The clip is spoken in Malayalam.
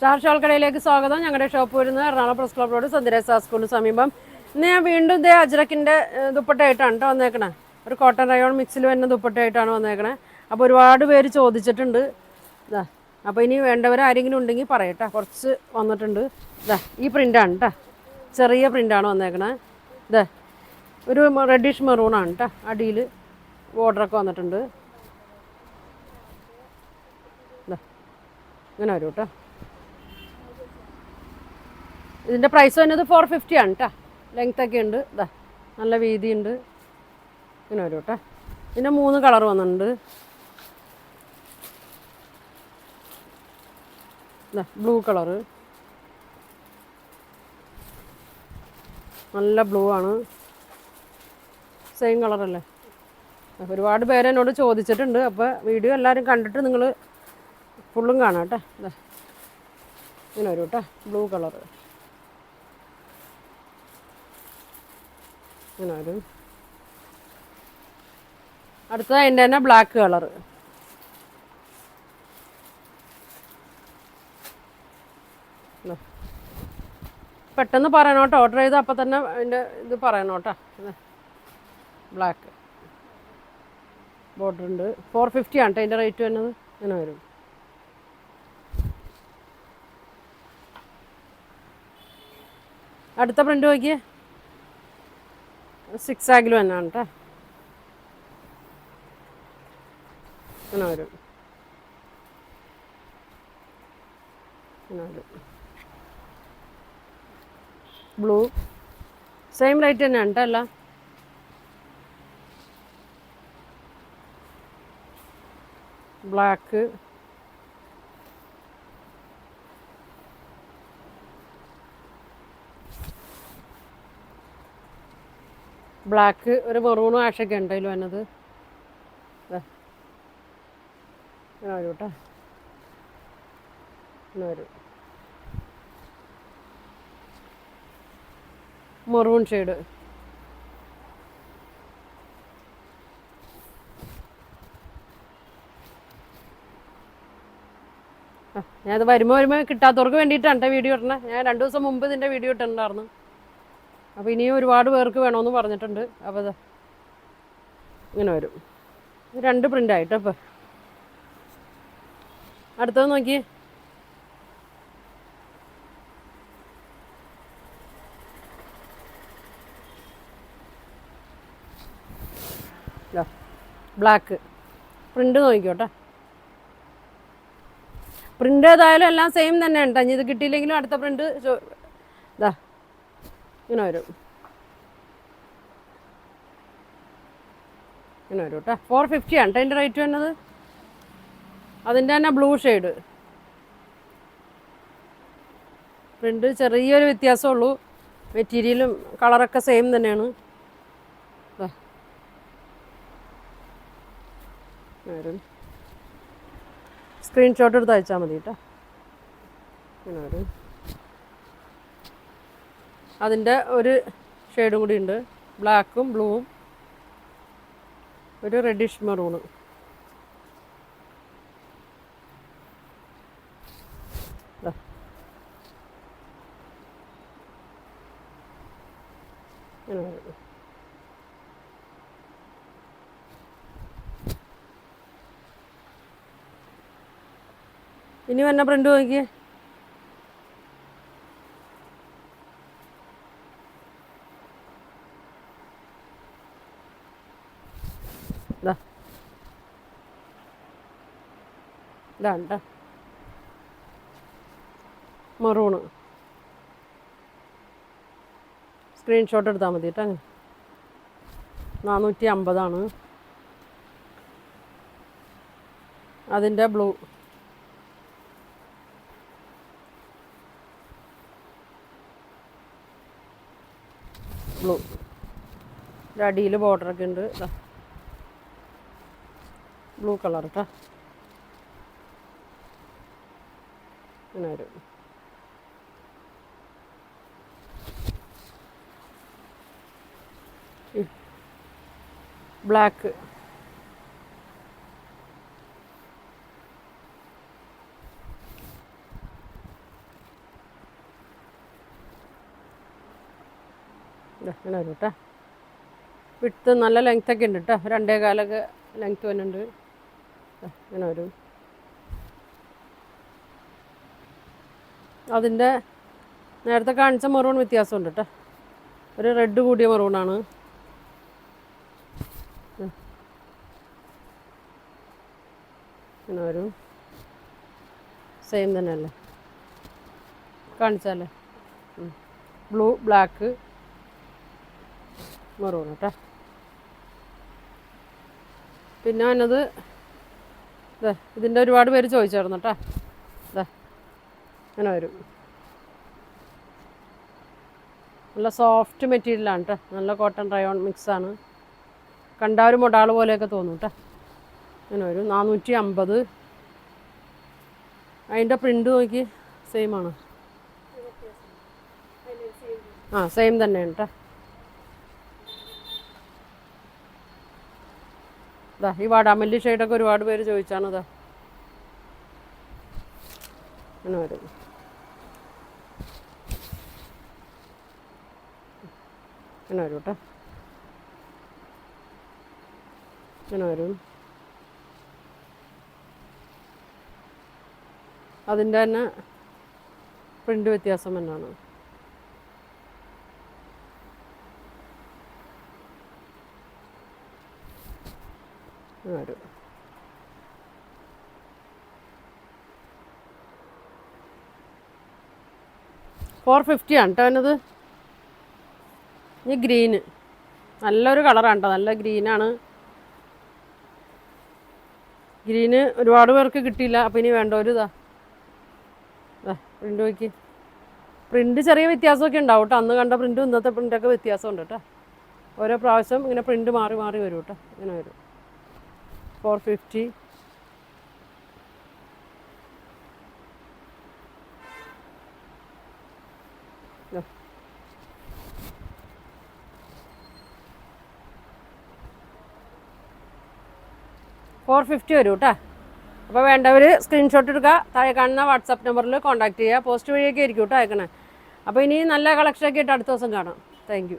സ്റ്റാർ ഷോൾ കടയിലേക്ക് സ്വാഗതം. ഞങ്ങളുടെ ഷോപ്പ് വരുന്നത് എറണാകുളം പ്രസ് ക്ലബ് റോഡ് സന്ധ്യരേസ സ്കൂളിന് സമീപം. ഇന്ന് ഞാൻ വീണ്ടും ഇതേ അജ്രക്കിൻ്റെ ദുപ്പട്ടയായിട്ടാണ് കേട്ടോ വന്നേക്കണേ. ഒരു കോട്ടൺ റയോൺ മിക്സിൽ വരുന്ന ദുപ്പട്ടയായിട്ടാണ് വന്നേക്കണേ. അപ്പോൾ ഒരുപാട് പേര് ചോദിച്ചിട്ടുണ്ട്. ഇതാ, അപ്പോൾ ഇനി വേണ്ടവരാരെങ്കിലും ഉണ്ടെങ്കിൽ പറയട്ടെ. കുറച്ച് വന്നിട്ടുണ്ട്. ഇതാ ഈ പ്രിൻ്റാണ് കേട്ടോ, ചെറിയ പ്രിൻ്റാണ് വന്നേക്കണേ. ഇതാ ഒരു റെഡിഷ് മെറൂണാണ് കേട്ടോ. അടിയിൽ ബോർഡറൊക്കെ വന്നിട്ടുണ്ട്. ഇതാ ഇങ്ങനെ വരും കേട്ടോ. ഇതിൻ്റെ പ്രൈസ് വരുന്നത് 450 ആണ് കേട്ടോ. ലെങ്ത്തൊക്കെ ഉണ്ട്. ഇതാ നല്ല വീതിയുണ്ട്. ഇങ്ങനെ വരും കേട്ടോ. ഇതിൻ്റെ 3 കളർ വന്നിട്ടുണ്ട്. ഇതാ ബ്ലൂ കളറ്, നല്ല ബ്ലൂ ആണ്. സെയിം കളറല്ലേ. ഒരുപാട് പേര് എന്നോട് ചോദിച്ചിട്ടുണ്ട്. അപ്പോൾ വീഡിയോ എല്ലാവരും കണ്ടിട്ട് നിങ്ങൾ ഫുള്ളും കാണാം കേട്ടോ. ഇതാ ഇങ്ങനെ വരും കേട്ടോ. ബ്ലൂ കളറ് ഇങ്ങനെ വരും. അടുത്തത് അതിൻ്റെ തന്നെ ബ്ലാക്ക് കളറ്. പെട്ടെന്ന് പറയണം കേട്ടോ. ഓർഡർ ചെയ്ത് അപ്പം തന്നെ അതിൻ്റെ ഇത് പറയണം കേട്ടോ. ബ്ലാക്ക് ബോർഡർ ഉണ്ട്. 450 ആണ് കേട്ടോ അതിൻ്റെ റേറ്റ് വരുന്നത്. ഇങ്ങനെ വരും. അടുത്ത പ്രിൻ്റ് നോക്കിയേ. 6 ആഗിലും തന്നെയാണ് കേട്ടോ. ഇങ്ങനെ വരും. ഇങ്ങനെ വരും. ബ്ലൂ സെയിം റേറ്റ് തന്നെയാണ് കേട്ടോ എല്ലാം. ബ്ലാക്ക്, ബ്ലാക്ക് ഒരു മെറൂണും ആഷൊക്കെ ഉണ്ട് അതിൽ വന്നത്. ഇങ്ങനെ വരും കേട്ടോ. ഇങ്ങനെ വരും. Maroon shade. ഞാനത് വരുമ്പോൾ കിട്ടാത്തവർക്ക് വേണ്ടിയിട്ടാണ് കേട്ടോ വീഡിയോ ഇടണേ. ഞാൻ 2 ദിവസം മുമ്പ് ഇതിൻ്റെ വീഡിയോ ഇട്ടിട്ടുണ്ടായിരുന്നു. അപ്പോൾ ഇനിയും ഒരുപാട് പേർക്ക് വേണമെന്ന് പറഞ്ഞിട്ടുണ്ട്. അപ്പോൾ അത് ഇങ്ങനെ വരും. 2 പ്രിൻ്റായിട്ടോ. അപ്പോൾ അടുത്തത് നോക്കിയേ. Black print നോക്കിക്കോട്ടെ. പ്രിൻ്റ് ഏതായാലും എല്ലാം സെയിം തന്നെ ഉണ്ട്. ഇത് കിട്ടിയില്ലെങ്കിലും അടുത്ത പ്രിൻ്റ് ഇതാ ഇങ്ങനെ വരും. ഇങ്ങനെ വരും കേട്ടോ. 450 ആണ് കേട്ടോ അതിൻ്റെ റേറ്റ് വരുന്നത്. അതിൻ്റെ തന്നെ ബ്ലൂ ഷെയ്ഡ്. പ്രിൻ്റ് ചെറിയൊരു വ്യത്യാസമുള്ളൂ. മെറ്റീരിയലും കളറൊക്കെ സെയിം തന്നെയാണ്. വരും. സ്ക്രീൻഷോട്ട് എടുത്ത് അയച്ചാൽ മതി കേട്ടോ. ഇങ്ങനെ വരും. അതിൻ്റെ ഒരു ഷെയ്ഡും കൂടി ഉണ്ട്. ബ്ലാക്കും ബ്ലൂവും ഒരു റെഡിഷ് മെറൂണ്. ഇങ്ങനെ വരും. ഇനി വന്ന പ്രിൻ്റ് നോക്കിയേ. ഇതാണ് കേട്ടോ മെറൂണ്. സ്ക്രീൻഷോട്ട് എടുത്താൽ മതി കേട്ടോ. 450 അതിൻ്റെ ബ്ലൂ. ബ്ലൂ അടിയിൽ ബോർഡറൊക്കെ ഉണ്ട്. ബ്ലൂ കളർ കേട്ടോ. ഇങ്ങനെ വരും. ബ്ലാക്ക് ഇങ്ങനെ വരും കേട്ടോ. വിട്ട് നല്ല ലെങ്ത്തൊക്കെ ഉണ്ട് കേട്ടോ. 2.25 ലെങ്ത്ത് വരുന്നുണ്ട്. ഇങ്ങനെ വരും. അതിൻ്റെ നേരത്തെ കാണിച്ച മെറൂൺ വ്യത്യാസമുണ്ട് കേട്ടോ. ഒരു റെഡ് കൂടിയ മെറൂണാണ്. ഇങ്ങനെ വരും. സെയിം തന്നെയല്ലേ കാണിച്ചാലേ. ബ്ലൂ, ബ്ലാക്ക്, മെറൂൺ കേട്ടോ. പിന്നെ വന്നത് ഇതിൻ്റെ ഒരുപാട് പേര് ചോദിച്ചായിരുന്നു കേട്ടോ. ഇങ്ങനെ വരും. നല്ല സോഫ്റ്റ് മെറ്റീരിയലാണ് കേട്ടോ. നല്ല കോട്ടൺ റയോൺ മിക്സാണ്. കണ്ട ഒരു മൊഡാൾ പോലെയൊക്കെ തോന്നും കേട്ടോ. ഇങ്ങനെ വരും. 450. അതിൻ്റെ പ്രിൻ്റ് നോക്കി സെയിം ആണ്. സെയിം തന്നെയാണ് കേട്ടോ. ഈ വാടാമല്ലി ഷെയ്ഡൊക്കെ ഒരുപാട് പേര് ചോദിച്ചാണ്. ഇങ്ങനെ വരും. ഇങ്ങനെ വരും കേട്ടോ. ഇങ്ങനെ വരും. അതിൻ്റെ തന്നെ പ്രിൻ്റ് വ്യത്യാസം തന്നെയാണ്. വരും. $450 കേട്ടോ അതിനത്. ഈ ഗ്രീന് നല്ലൊരു കളറാണ് കേട്ടോ. നല്ല ഗ്രീനാണ്. ഗ്രീന് ഒരുപാട് പേർക്ക് കിട്ടിയില്ല. അപ്പോൾ ഇനി വേണ്ടവർ പ്രിൻ്റ് നോക്കി. പ്രിൻ്റ് ചെറിയ വ്യത്യാസമൊക്കെ ഉണ്ടാവും കേട്ടോ. അന്ന് കണ്ട പ്രിൻറ്റും ഇന്നത്തെ പ്രിൻ്റൊക്കെ വ്യത്യാസമുണ്ട് കേട്ടോ. ഓരോ പ്രാവശ്യം ഇങ്ങനെ പ്രിൻ്റ് മാറി മാറി വരും കേട്ടോ. ഇങ്ങനെ വരും. 450. $450 വരും കേട്ടോ. അപ്പോൾ വേണ്ടവർ സ്ക്രീൻഷോട്ട് എടുക്കുക. താഴെ കാണുന്ന വാട്സാപ്പ് നമ്പറിൽ കോൺടാക്ട് ചെയ്യുക. പോസ്റ്റ് വഴിയൊക്കെ ആയിരിക്കും കേട്ടോ അയക്കണേ. അപ്പോൾ ഇനി നല്ല കളക്ഷനൊക്കെ ആയിട്ട് അടുത്ത ദിവസം കാണാം. Thank you.